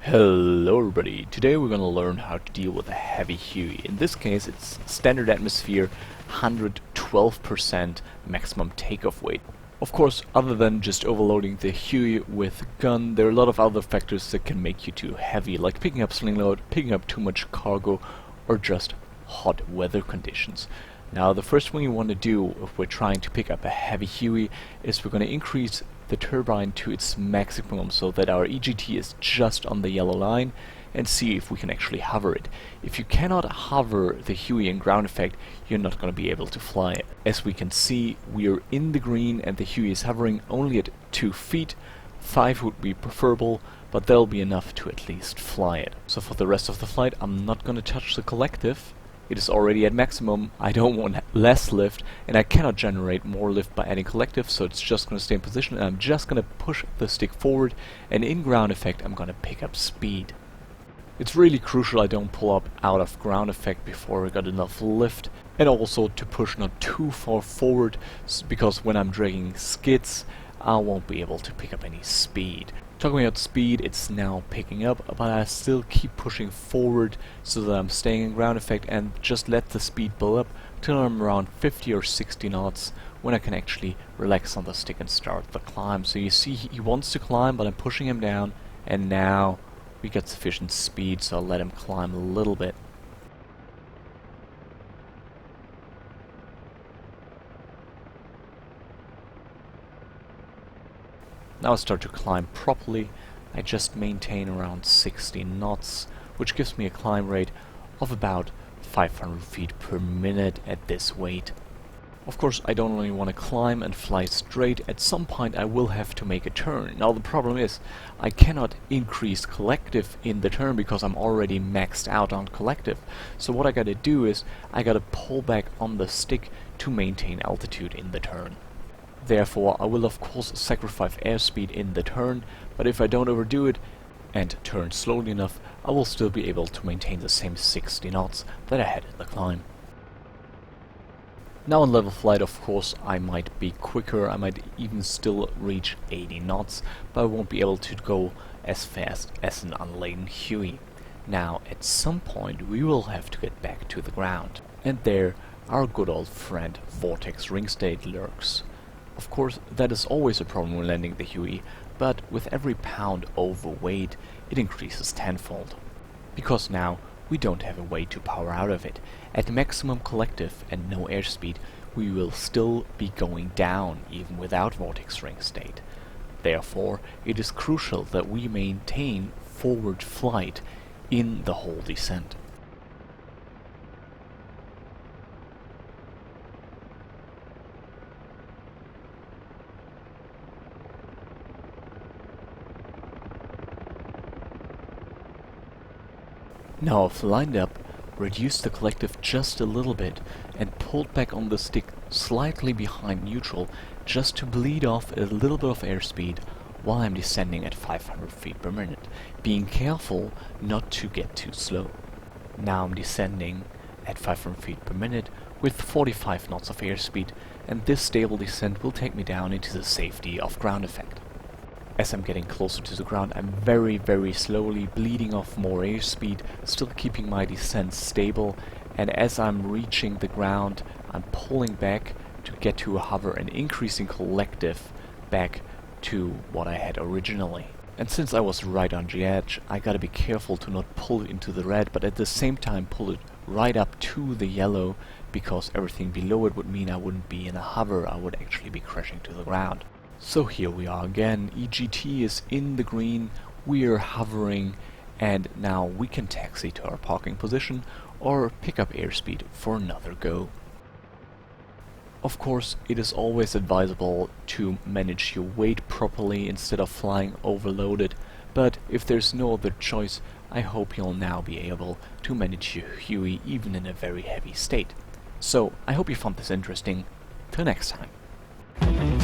Hello everybody, today we're going to learn how to deal with a heavy Huey. In this case it's standard atmosphere, 112% maximum takeoff weight. Of course, other than just overloading the Huey with gun, there are a lot of other factors that can make you too heavy, like picking up sling load, picking up too much cargo, or just hot weather conditions. Now the first thing you want to do if we're trying to pick up a heavy Huey is we're going to increase the turbine to its maximum so that our EGT is just on the yellow line and see if we can actually hover it. If you cannot hover the Huey in ground effect, you're not going to be able to fly it. As we can see, we are in the green and the Huey is hovering only at 2 feet. 5 would be preferable, but that'll be enough to at least fly it. So for the rest of the flight, I'm not going to touch the collective. It is already at maximum, I don't want less lift, and I cannot generate more lift by adding collective, so it's just going to stay in position, and I'm just going to push the stick forward, and in ground effect I'm going to pick up speed. It's really crucial I don't pull up out of ground effect before I got enough lift, and also to push not too far forward, because when I'm dragging skids, I won't be able to pick up any speed. Talking about speed, it's now picking up, but I still keep pushing forward so that I'm staying in ground effect and just let the speed build up till I'm around 50 or 60 knots when I can actually relax on the stick and start the climb. So you see he wants to climb, but I'm pushing him down, and now we got sufficient speed, so I'll let him climb a little bit. Now I start to climb properly. I just maintain around 60 knots, which gives me a climb rate of about 500 feet per minute at this weight. Of course, I don't only want to climb and fly straight. At some point I will have to make a turn. Now the problem is, I cannot increase collective in the turn because I'm already maxed out on collective. So what I gotta do is, I gotta pull back on the stick to maintain altitude in the turn. Therefore, I will of course sacrifice airspeed in the turn, but if I don't overdo it and turn slowly enough, I will still be able to maintain the same 60 knots that I had in the climb. Now on level flight, of course, I might be quicker, I might even still reach 80 knots, but I won't be able to go as fast as an unladen Huey. Now, at some point, we will have to get back to the ground, and there our good old friend Vortex Ring State lurks. Of course, that is always a problem when landing the Huey, but with every pound overweight, it increases tenfold. Because now, we don't have a way to power out of it. At maximum collective and no airspeed, we will still be going down, even without Vortex Ring State. Therefore, it is crucial that we maintain forward flight in the whole descent. Now I've lined up, reduced the collective just a little bit, and pulled back on the stick slightly behind neutral just to bleed off a little bit of airspeed while I'm descending at 500 feet per minute, being careful not to get too slow. Now I'm descending at 500 feet per minute with 45 knots of airspeed, and this stable descent will take me down into the safety of ground effect. As I'm getting closer to the ground, I'm very slowly bleeding off more airspeed, still keeping my descent stable, and as I'm reaching the ground, I'm pulling back to get to a hover and increasing collective back to what I had originally. And since I was right on the edge, I gotta be careful to not pull it into the red, but at the same time pull it right up to the yellow, because everything below it would mean I wouldn't be in a hover, I would actually be crashing to the ground. So here we are again, EGT is in the green, we are hovering, and now we can taxi to our parking position or pick up airspeed for another go. Of course, it is always advisable to manage your weight properly instead of flying overloaded, but if there's no other choice, I hope you'll now be able to manage your Huey even in a very heavy state. So, I hope you found this interesting. Till next time.